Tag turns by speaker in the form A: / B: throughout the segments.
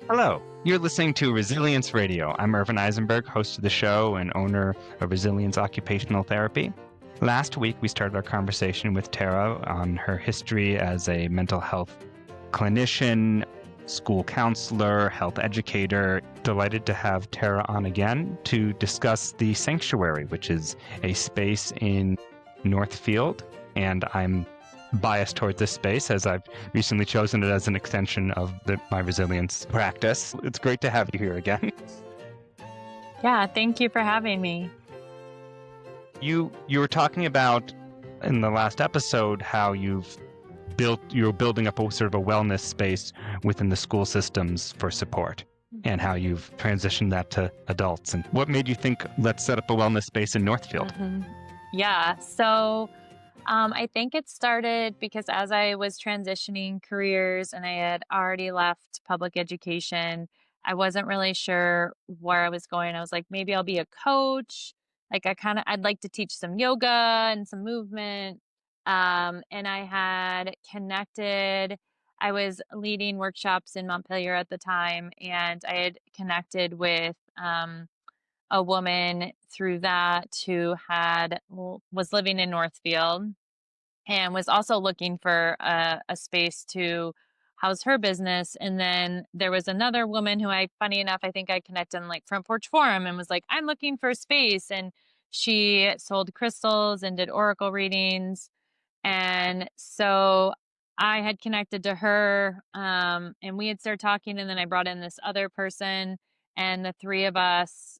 A: Hello, you're listening to Resilience Radio. I'm Irvin Eisenberg, host of the show and owner of Resilience Occupational Therapy. Last week, we started our conversation with Tara on her history as a mental health clinician, school counselor, health educator. Delighted to have Tara on again to discuss the Sanctuary, which is a space in Northfield. And I'm biased toward this space as I've recently chosen it as an extension of my resilience practice. It's great to have you here again.
B: Yeah, thank you for having me.
A: You were talking about in the last episode how you're building up a sort of a wellness space within the school systems for support and how you've transitioned that to adults. And what made you think, let's set up a wellness space in Northfield?
B: Yeah, so I think it started because as I was transitioning careers and I had already left public education, I wasn't really sure where I was going. I was like, maybe I'll be a coach. Like I'd like to teach some yoga and some movement. And I had connected, I was leading workshops in Montpelier at the time, and I had connected with, a woman through that who was living in Northfield and was also looking for a space to house her business. And then there was another woman who funny enough, I think I connected on like Front Porch Forum and was like, I'm looking for a space. And she sold crystals and did oracle readings. And so I had connected to her, and we had started talking. And then I brought in this other person, and the three of us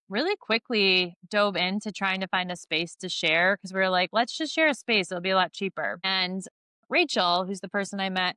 B: really quickly dove into trying to find a space to share because we were like, let's just share a space. It'll be a lot cheaper. And Rachel, who's the person I met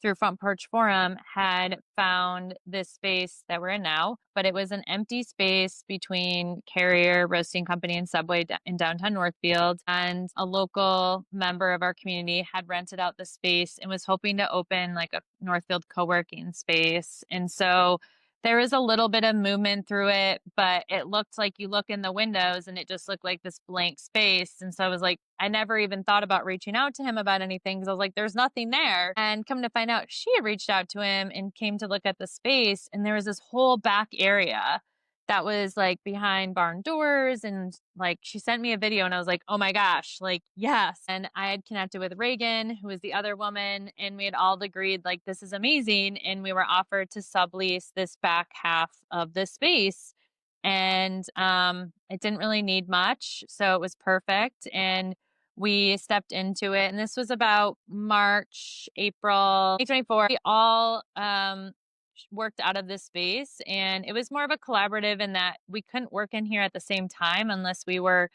B: through Front Porch Forum, had found this space that we're in now, but it was an empty space between Carrier Roasting Company and Subway in downtown Northfield. And a local member of our community had rented out the space and was hoping to open like a Northfield co-working space. And so there was a little bit of movement through it, but it looked like you look in the windows and it just looked like this blank space. And so I was like, I never even thought about reaching out to him about anything because I was like, there's nothing there. And come to find out, she had reached out to him and came to look at the space. And there was this whole back area that was like behind barn doors. And like she sent me a video and I was like, oh my gosh, like, yes. And I had connected with Reagan, who was the other woman, and we had all agreed like this is amazing. And we were offered to sublease this back half of the space. And it didn't really need much. So it was perfect. And we stepped into it. And this was about March, April 2024. We all worked out of this space, and it was more of a collaborative in that we couldn't work in here at the same time unless we were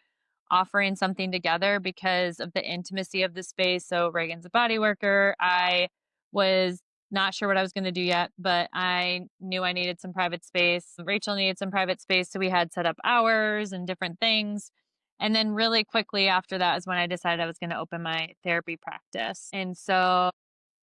B: offering something together because of the intimacy of the space. So Reagan's a body worker. I was not sure what I was going to do yet, but I knew I needed some private space. Rachel needed some private space. So we had set up hours and different things. And then really quickly after that is when I decided I was going to open my therapy practice. And so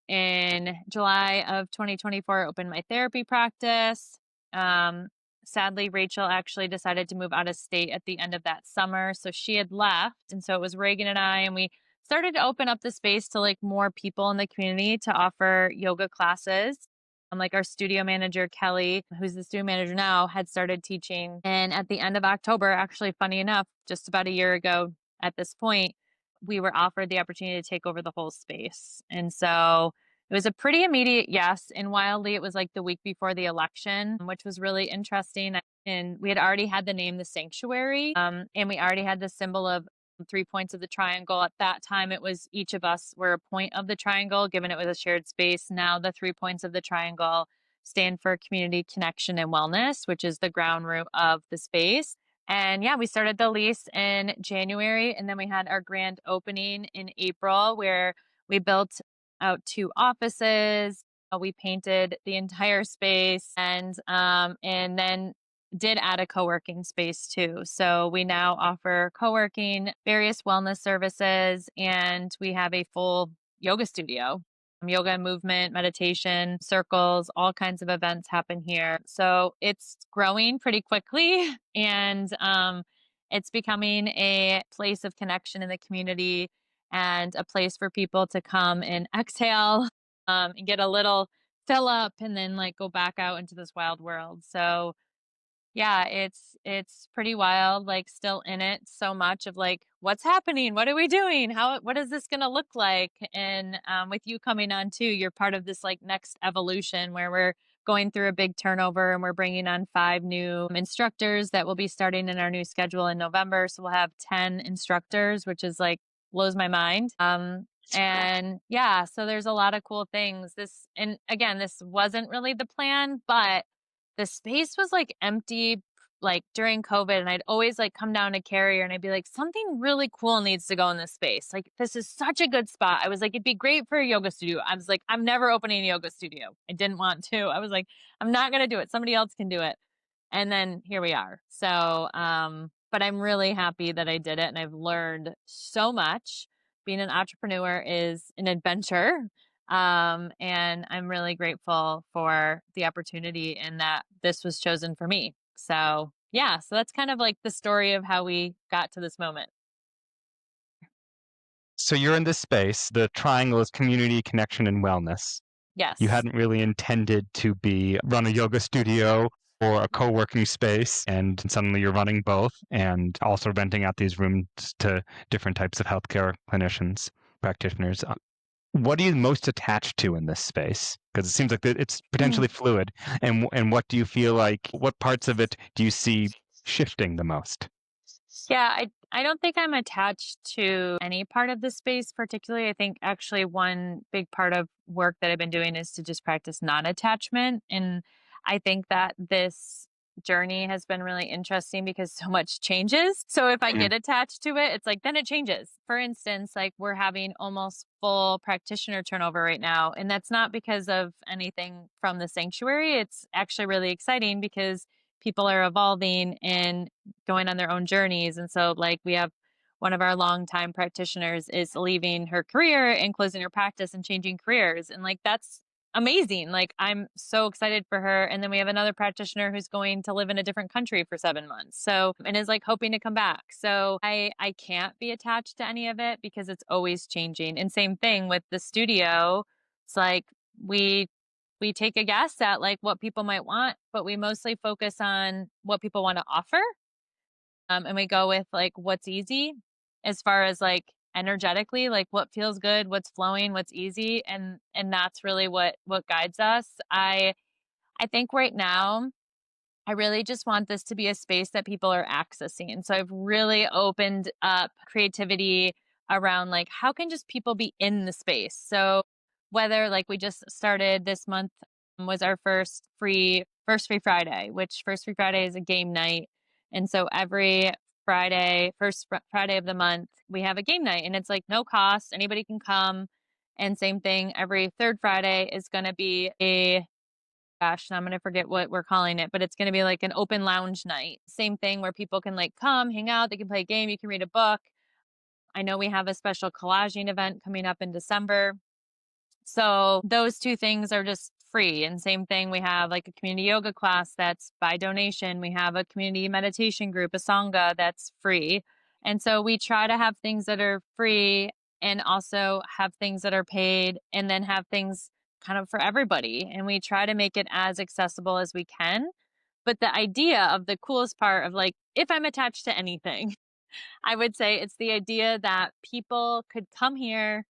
B: in July of 2024, I opened my therapy practice. Sadly, Rachel actually decided to move out of state at the end of that summer. So she had left. And so it was Reagan and I, and we started to open up the space to like more people in the community to offer yoga classes. Like our studio manager, Kelly, who's the studio manager now, had started teaching. And at the end of October, actually, funny enough, just about a year ago at this point, we were offered the opportunity to take over the whole space. And so it was a pretty immediate yes. And wildly, it was like the week before the election, which was really interesting. And we had already had the name The Sanctuary, and we already had the symbol of 3 points of the triangle. At that time, it was each of us were a point of the triangle, given it was a shared space. Now the 3 points of the triangle stand for community, connection, and wellness, which is the ground root of the space. And yeah, we started the lease in January, and then we had our grand opening in April where we built out 2 offices. We painted the entire space and then did add a co-working space too. So we now offer co-working, various wellness services, and we have a full yoga studio. Yoga, movement, meditation, circles, all kinds of events happen here. So it's growing pretty quickly, and it's becoming a place of connection in the community and a place for people to come and exhale and get a little fill up and then like go back out into this wild world. So yeah, it's pretty wild, like, still in it so much of, like, "What's happening? What are we doing? What is this gonna look like?" And, with you coming on too, you're part of this, like, next evolution where we're going through a big turnover, and we're bringing on 5 new instructors that will be starting in our new schedule in November, so we'll have 10 instructors, which is, like, blows my mind. And yeah, so there's a lot of cool things. And again, this wasn't really the plan, but the space was like empty like during COVID, and I'd always like come down to Carrier and I'd be like, something really cool needs to go in this space. Like, this is such a good spot. I was like, it'd be great for a yoga studio. I was like, I'm never opening a yoga studio. I didn't want to. I was like, I'm not going to do it. Somebody else can do it. And then here we are. So, but I'm really happy that I did it, and I've learned so much. Being an entrepreneur is an adventure. And I'm really grateful for the opportunity and that this was chosen for me. So, yeah, so that's kind of like the story of how we got to this moment.
A: So you're in this space. The triangle is community, connection, and wellness. You
B: Yes.
A: hadn't really intended to run a yoga studio or a co-working space, and suddenly you're running both and also renting out these rooms to different types of healthcare clinicians, practitioners. What are you most attached to in this space? Because it seems like it's
B: Mm.
A: potentially fluid. And what do you feel like? What parts of it do you see shifting the most?
B: Yeah, I don't think I'm attached to any part of the space particularly. I think actually one big part of work that I've been doing is to just practice non-attachment. And I think that this journey has been really interesting because so much changes. So if I
A: Mm.
B: get attached to it, it's like then it changes. For instance, like we're having almost full practitioner turnover right now. And that's not because of anything from the sanctuary. It's actually really exciting because people are evolving and going on their own journeys. And so, like, we have one of our longtime practitioners is leaving her career and closing her practice and changing careers. And, like, that's amazing. Like, I'm so excited for her. And then we have another practitioner who's going to live in a different country for 7 months. So, and is like hoping to come back. So, I can't be attached to any of it because it's always changing. And same thing with the studio. It's like we we take a guess at like what people might want, but we mostly focus on what people want to offer. And we go with like what's easy as far as like energetically, like what feels good, what's flowing, what's easy. And that's really what guides us. I think right now I really just want this to be a space that people are accessing. So I've really opened up creativity around like how can just people be in the space. So whether like we just started this month was our first free Friday, which first free Friday is a game night. And so every Friday, Friday of the month, we have a game night and it's like no cost, anybody can come. And same thing, every third Friday is going to be a gosh, I'm gonna forget what we're calling it, but it's gonna be like an open lounge night. Same thing where people can like come, hang out, they can play a game, you can read a book. I know we have a special collaging event coming up in December. So those two things are just free. And same thing, we have like a community yoga class that's by donation. We have a community meditation group, a Sangha that's free. And so we try to have things that are free and also have things that are paid and then have things kind of for everybody. And we try to make it as accessible as we can. But the idea of the coolest part of like, if I'm attached to anything, I would say it's the idea that people could come here,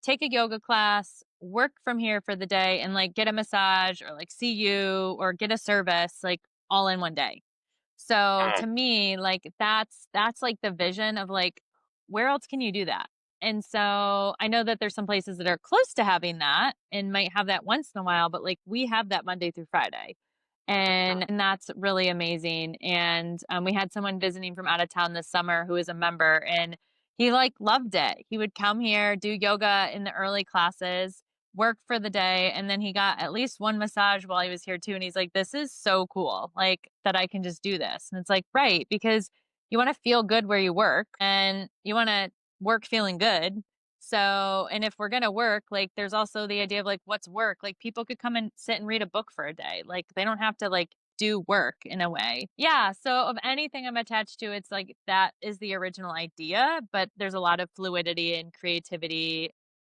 B: take a yoga class, work from here for the day, and like get a massage or like see you or get a service like all in one day. So to me, like that's like the vision of like where else can you do that? And so I know that there's some places that are close to having that and might have that once in a while, but like we have that Monday through Friday. And that's really amazing. And we had someone visiting from out of town this summer who is a member, and he like loved it. He would come here, do yoga in the early classes, work for the day, and then he got at least one massage while he was here too. And he's like, "This is so cool, like that I can just do this." And it's like, right, because you want to feel good where you work, and you want to work feeling good. So, and if we're going to work, like there's also the idea of like what's work? Like people could come and sit and read a book for a day. Like they don't have to like do work in a way. Yeah, so of anything I'm attached to, it's like that is the original idea, but there's a lot of fluidity and creativity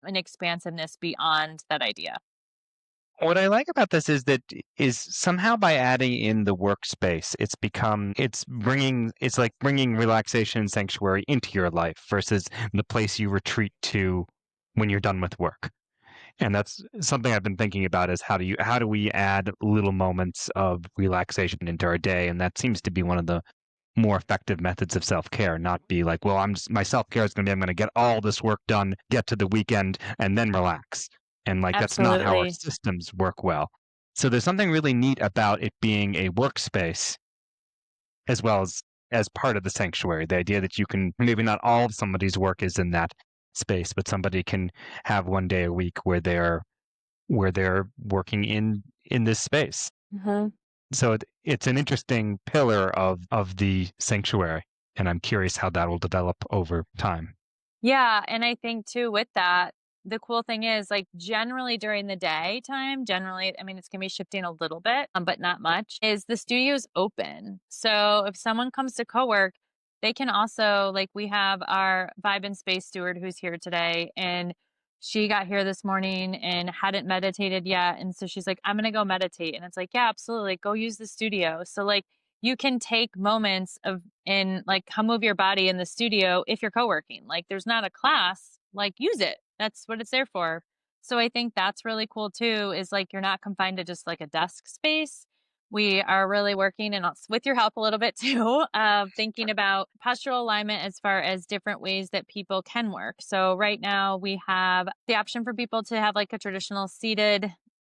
B: and expansiveness beyond that idea.
A: What I like about this is that is somehow by adding in the workspace, it's like bringing relaxation and sanctuary into your life versus the place you retreat to when you're done with work. And that's something I've been thinking about is how do we add little moments of relaxation into our day? And that seems to be one of the more effective methods of self-care, not be like, well, my self-care is going to be I'm going to get all this work done, get to the weekend and then relax. And like that's not how our
B: Absolutely.
A: systems work well. So there's something really neat about it being a workspace as well as part of the sanctuary. The idea that you can maybe not all of somebody's work is in that space, but somebody can have one day a week where they're working in this space.
B: Mhm.
A: So it's an interesting pillar of the sanctuary, and I'm curious how that will develop over time.
B: Yeah, and I think too with that, the cool thing is like generally during the daytime, generally, I mean, it's gonna be shifting a little bit, but not much, is the studio's open. So if someone comes to co-work, they can also like we have our vibe and space steward who's here today and she got here this morning and hadn't meditated yet. And so she's like, I'm gonna go meditate. And it's like, yeah, absolutely. Go use the studio. So like you can take moments of and like come move your body in the studio if you're co-working. Like there's not a class, like use it. That's what it's there for. So I think that's really cool too, is like you're not confined to just like a desk space. We are really working and with your help a little bit too, of thinking about postural alignment as far as different ways that people can work. So right now we have the option for people to have like a traditional seated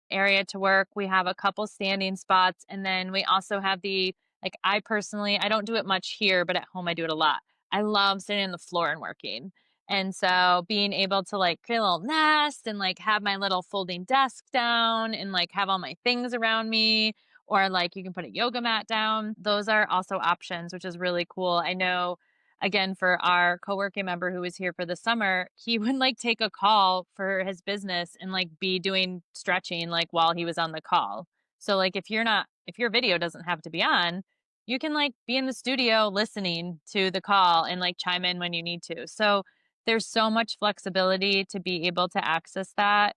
B: area to work. We have a couple standing spots and then we also have the like I personally, I don't do it much here, but at home I do it a lot. I love sitting on the floor and working. And so being able to like create a little nest and like have my little folding desk down and like have all my things around me, or like you can put a yoga mat down. Those are also options, which is really cool. I know again for our co-working member who was here for the summer, he would like take a call for his business and like be doing stretching like while he was on the call. So like if your video doesn't have to be on, you can like be in the studio listening to the call and like chime in when you need to. So there's so much flexibility to be able to access that.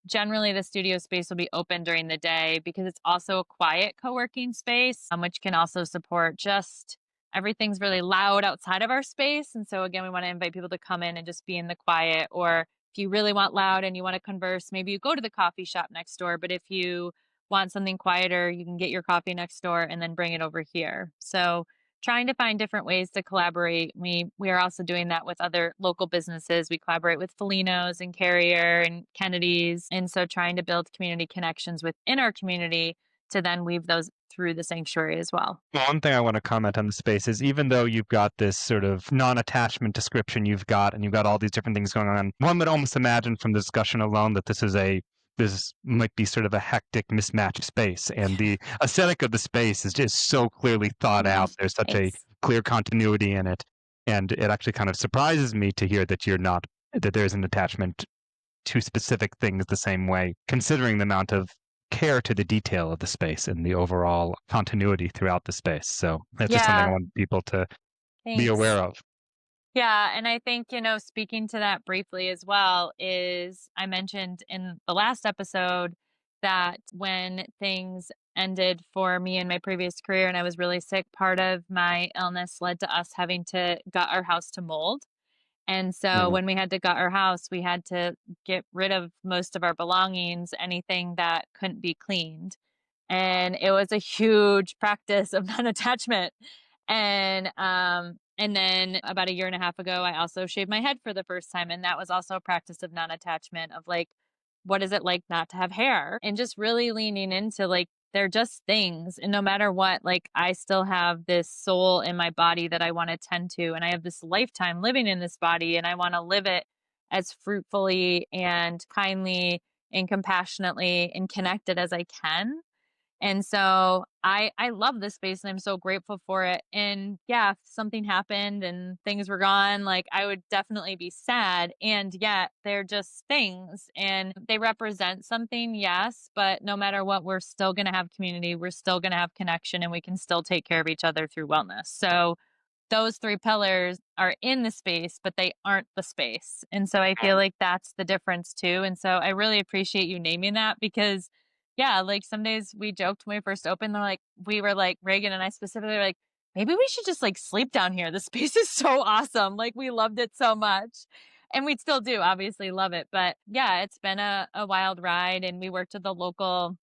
B: Generally, the studio space will be open during the day because it's also a quiet co working space, which can also support just everything's really loud outside of our space. And so, again, we want to invite people to come in and just be in the quiet. Or if you really want loud and you want to converse, maybe you go to the coffee shop next door. But if you want something quieter, you can get your coffee next door and then bring it over here. So, trying to find different ways to collaborate. We are also doing that with other local businesses. We collaborate with Felino's and Carrier and Kennedy's. And so trying to build community connections within our community to then weave those through the sanctuary as well.
A: One thing I want to comment on the space is even though you've got this sort of non-attachment description and you've got all these different things going on, one would almost imagine from the discussion alone that this might be sort of a hectic, mismatched space. And the aesthetic of the space is just so clearly thought
B: Yeah.
A: out. There's such a
B: Thanks.
A: clear continuity in it. And it actually kind of surprises me to hear that there's an attachment to specific things the same way, considering the amount of care to the detail of the space and the overall continuity throughout the space. So that's just something I
B: Yeah.
A: want people to be
B: Thanks.
A: aware of.
B: Yeah, and I think, speaking to that briefly as well, is I mentioned in the last episode that when things ended for me in my previous career and I was really sick, part of my illness led to us having to gut our house to mold. And so
A: Mhm.
B: when we had to gut our house, we had to get rid of most of our belongings, anything that couldn't be cleaned. And it was a huge practice of non-attachment. And then about a year and a half ago, I also shaved my head for the first time. And that was also a practice of non-attachment of like, what is it like not to have hair? And just really leaning into like, they're just things. And no matter what, like I still have this soul in my body that I want to tend to. And I have this lifetime living in this body and I want to live it as fruitfully and kindly and compassionately and connected as I can. And so I love this space and I'm so grateful for it. And yeah, if something happened and things were gone, like I would definitely be sad. And yet they're just things and they represent something, yes, but no matter what, we're still going to have community, we're still going to have connection and we can still take care of each other through wellness. So those 3 pillars are in the space, but they aren't the space. And so I feel like that's the difference too. And so I really appreciate you naming that because yeah, like some days we joked when we first opened, they're like, we were like, Reagan and I specifically were like, maybe we should just like sleep down here. The space is so awesome. Like we loved it so much. And we still do obviously love it. But yeah, it's been a wild ride. And we worked with a local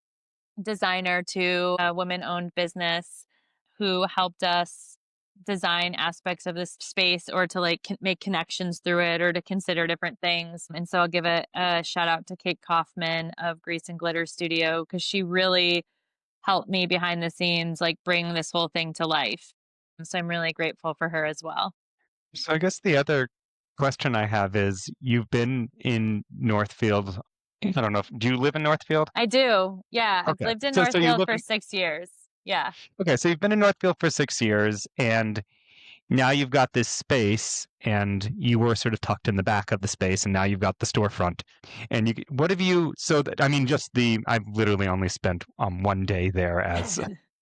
B: designer to a women owned business who helped us design aspects of this space or to like make connections through it or to consider different things. And so I'll give a shout out to Kate Kaufman of Grease and Glitter Studio because she really helped me behind the scenes, like bring this whole thing to life. So I'm really grateful for her as well.
A: So I guess the other question I have is you've been in Northfield. I don't know if do you live in Northfield?
B: I do. Yeah. I've
A: Okay.
B: lived in
A: So you
B: Northfield
A: live
B: for 6 years. Yeah.
A: okay, so you've been in Northfield for 6 years and now you've got this space and you were sort of tucked in the back of the space and now you've got the storefront. And what have you so that I mean just the I've literally only spent one day there as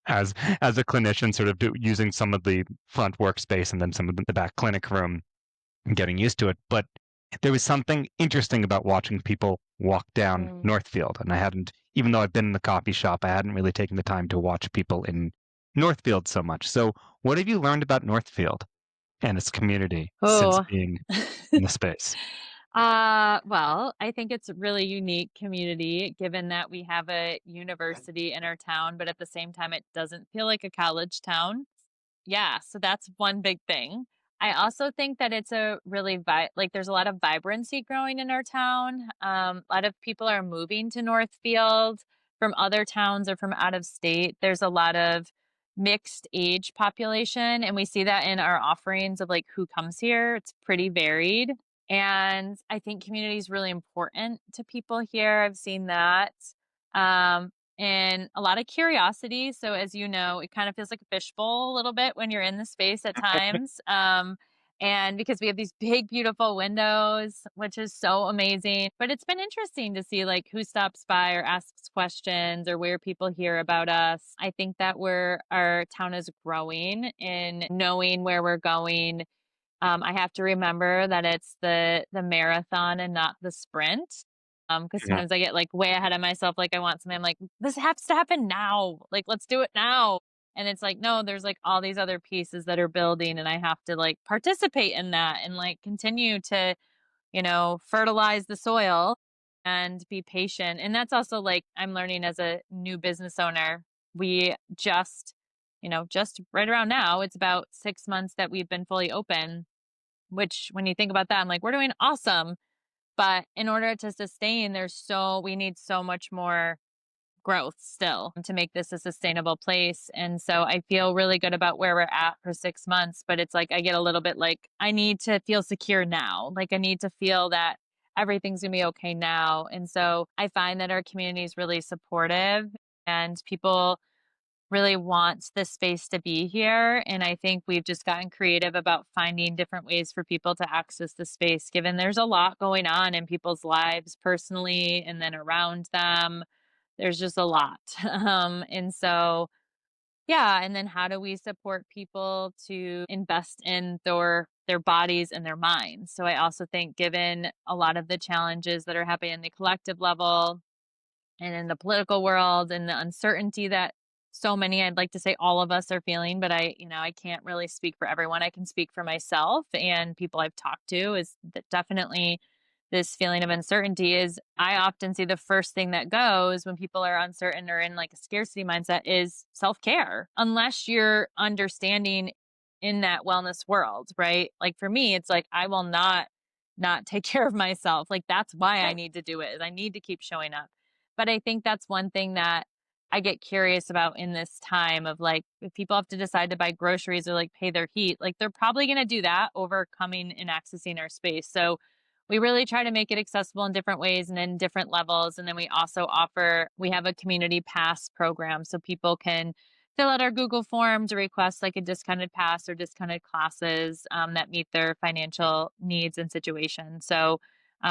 A: as a clinician sort of using some of the front workspace and then some of the back clinic room and getting used to it. But there was something interesting about watching people walk down
B: Mm.
A: Northfield. And I hadn't, even though I've been in the coffee shop, I hadn't really taken the time to watch people in Northfield so much. So, what have you learned about Northfield and its community since
B: Oh.
A: being in the space?
B: Well, I think it's a really unique community given that we have a university in our town, but at the same time, it doesn't feel like a college town. Yeah, so that's one big thing. I also think that it's a really like there's a lot of vibrancy growing in our town. A lot of people are moving to Northfield from other towns or from out of state. There's a lot of mixed age population, and we see that in our offerings of like who comes here. It's pretty varied. And I think community is really important to people here. I've seen that. Um, and a lot of curiosity. So, as you know, it kind of feels like a fishbowl a little bit when you're in the space at times. And because we have these big, beautiful windows, which is so amazing. But it's been interesting to see like who stops by or asks questions or where people hear about us. I think that our town is growing in knowing where we're going. I have to remember that it's the marathon and not the sprint. Because
A: Mhm.
B: sometimes I get like way ahead of myself. Like I want something. I'm like, this has to happen now. Like let's do it now. And it's like, no, there's like all these other pieces that are building, and I have to like participate in that and like continue to, fertilize the soil and be patient. And that's also like I'm learning as a new business owner. We just right around now, it's about 6 months that we've been fully open, which when you think about that, I'm like, we're doing awesome. But in order to sustain, we need so much more growth still to make this a sustainable place. And so I feel really good about where we're at for 6 months, but it's like I get a little bit like I need to feel secure now. Like I need to feel that everything's gonna be okay now. And so I find that our community is really supportive and people really wants this space to be here. And I think we've just gotten creative about finding different ways for people to access the space, given there's a lot going on in people's lives personally and then around them. There's just a lot. And so, yeah. And then how do we support people to invest in their bodies and their minds? So I also think, given a lot of the challenges that are happening in the collective level, and in the political world and the uncertainty that so many, I'd like to say all of us are feeling, but I can't really speak for everyone. I can speak for myself and people I've talked to is that definitely this feeling of uncertainty is I often see the first thing that goes when people are uncertain or in like a scarcity mindset is self-care. Unless you're understanding in that wellness world, right? Like for me, it's like I will not take care of myself. Like that's why I need to do it. Is I need to keep showing up. But I think that's one thing that I get curious about in this time of like, if people have to decide to buy groceries or like pay their heat, like they're probably going to do that over coming and accessing our space. So we really try to make it accessible in different ways and in different levels. And then we have a community pass program so people can fill out our Google form to request like a discounted pass or discounted classes that meet their financial needs and situation. So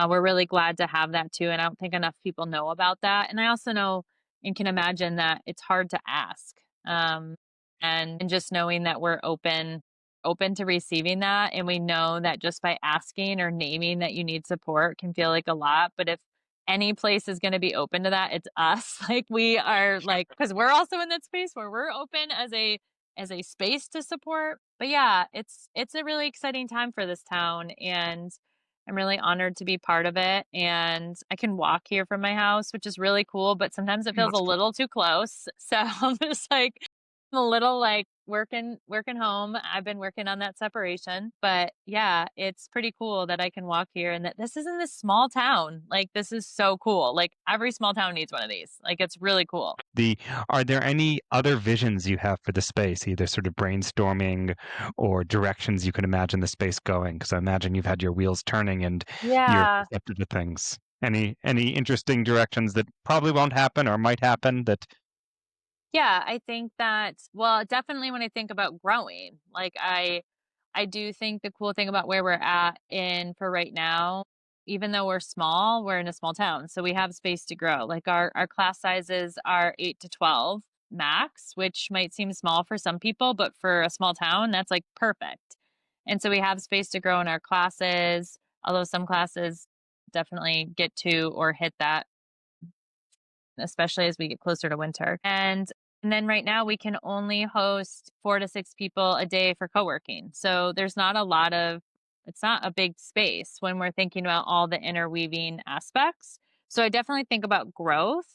B: we're really glad to have that too. And I don't think enough people know about that. And I also know and can imagine that it's hard to ask. And just knowing that we're open to receiving that, and we know that just by asking or naming that you need support can feel like a lot, but if any place is gonna be open to that, it's us. Like, we are, like, because 'cause we're also in that space where we're open as a space to support. But yeah, it's a really exciting time for this town, and I'm really honored to be part of it, and I can walk here from my house, which is really cool, but sometimes it feels a
A: That's cool.
B: little too close. So I'm just like I'm a little like working home. I've been working on that separation, but yeah, it's pretty cool that I can walk here and that this is in this small town. Like, this is so cool. Like, every small town needs one of these. Like, it's really cool.
A: The Are there any other visions you have for the space, either sort of brainstorming or directions you could imagine the space going? Because I imagine you've had your wheels turning and you're
B: Yeah.
A: receptive to things. Any interesting directions that probably won't happen or might happen that
B: Yeah, I think that, well, definitely when I think about growing, like I do think the cool thing about where we're at in for right now, even though we're small, we're in a small town, so we have space to grow. Like, our class sizes are 8 to 12 max, which might seem small for some people, but for a small town, that's like perfect. And so we have space to grow in our classes, although some classes definitely get to or hit that, especially as we get closer to winter. And then right now we can only host 4 to 6 people a day for co-working. So there's not a lot of it's not a big space when we're thinking about all the interweaving aspects. So I definitely think about growth.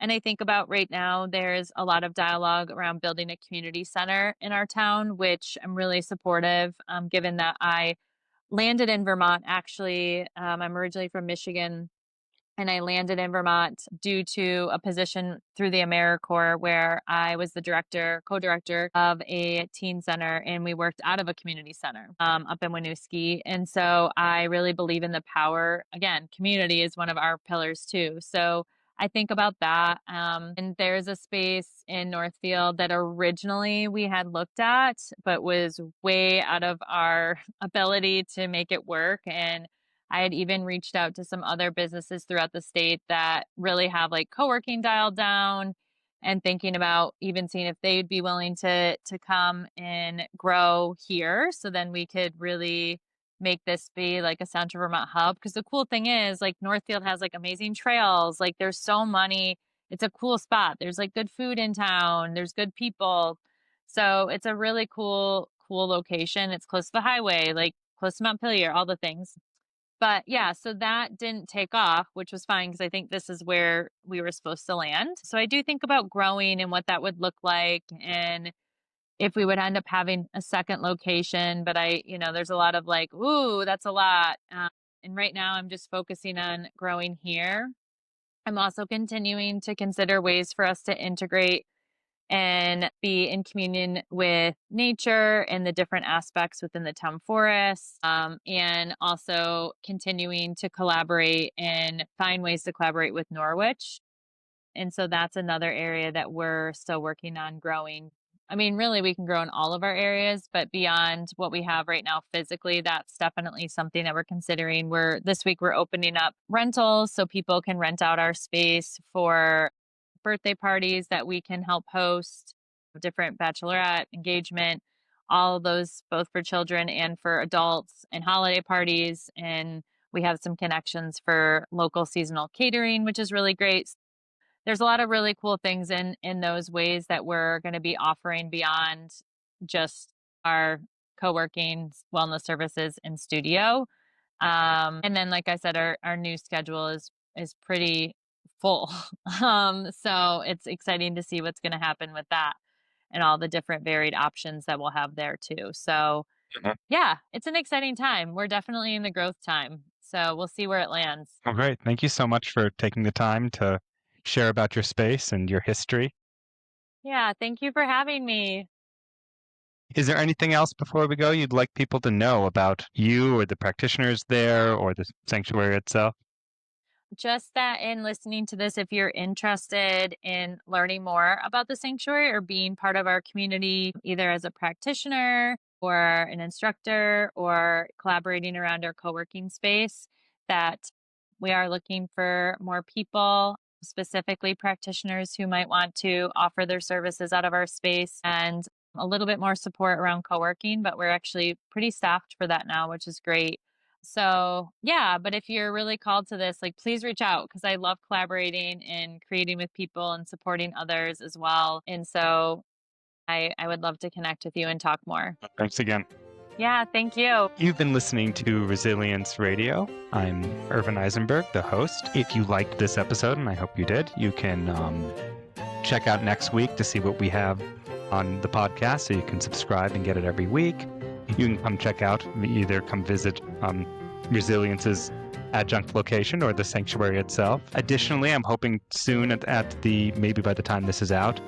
B: And I think about right now there's a lot of dialogue around building a community center in our town, which I'm really supportive, given that I landed in Vermont. Actually, I'm originally from Michigan, and I landed in Vermont due to a position through the AmeriCorps where I was the co-director of a teen center, and we worked out of a community center up in Winooski. And so I really believe in the power. Again, community is one of our pillars too. So I think about that. And there's a space in Northfield that originally we had looked at, but was way out of our ability to make it work. And I had even reached out to some other businesses throughout the state that really have like co-working dialed down, and thinking about even seeing if they'd be willing to come and grow here, so then we could really make this be like a Central Vermont hub. Because the cool thing is, like, Northfield has like amazing trails, like there's so many, it's a cool spot. There's like good food in town, there's good people. So it's a really cool location. It's close to the highway, like close to Montpelier, all the things. But yeah, so that didn't take off, which was fine because I think this is where we were supposed to land. So I do think about growing and what that would look like, and if we would end up having a second location. But there's a lot of like, ooh, that's a lot. And right now I'm just focusing on growing here. I'm also continuing to consider ways for us to integrate and be in communion with nature and the different aspects within the town forest, and also continuing to collaborate and find ways to collaborate with Norwich. And so that's another area that we're still working on growing. I mean, really, we can grow in all of our areas, but beyond what we have right now physically, that's definitely something that we're considering. This week we're opening up rentals so people can rent out our space for birthday parties that we can help host, different bachelorette engagement, all of those both for children and for adults, and holiday parties. And we have some connections for local seasonal catering, which is really great. There's a lot of really cool things in those ways that we're going to be offering beyond just our co-working wellness services in studio. And then, like I said, our new schedule is pretty full. So it's exciting to see what's going to happen with that and all the different varied options that we'll have there too. So
A: Mhm.
B: yeah, it's an exciting time. We're definitely in the growth time. So we'll see where it lands.
A: Oh, great. Thank you so much for taking the time to share about your space and your history.
B: Yeah, thank you for having me.
A: Is there anything else before we go you'd like people to know about you or the practitioners there or the sanctuary itself?
B: Just that in listening to this, if you're interested in learning more about the sanctuary or being part of our community, either as a practitioner or an instructor or collaborating around our co working space, that we are looking for more people, specifically practitioners who might want to offer their services out of our space. And a little bit more support around co-working, but we're actually pretty staffed for that now, which is great. So, yeah, but if you're really called to this, like please reach out because I love collaborating and creating with people and supporting others as well. And so I would love to connect with you and talk more.
A: Thanks again.
B: Yeah, thank you.
A: You've been listening to Resilience Radio. I'm Irvin Eisenberg, the host. If you liked this episode, and I hope you did, you can check out next week to see what we have on the podcast, so you can subscribe and get it every week. You can come check out, either come visit Resilience's adjunct location or the sanctuary itself. Additionally, I'm hoping soon maybe by the time this is out,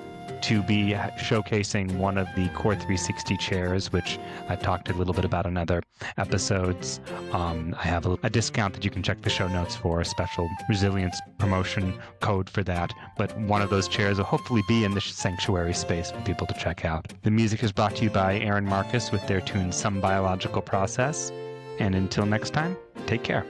A: to be showcasing one of the Core 360 chairs, which I talked a little bit about in other episodes. I have a discount that you can check the show notes for, a special resilience promotion code for that. But one of those chairs will hopefully be in the sanctuary space for people to check out. The music is brought to you by Aaron Marcus with their tune Some Biological Process. And until next time, take care.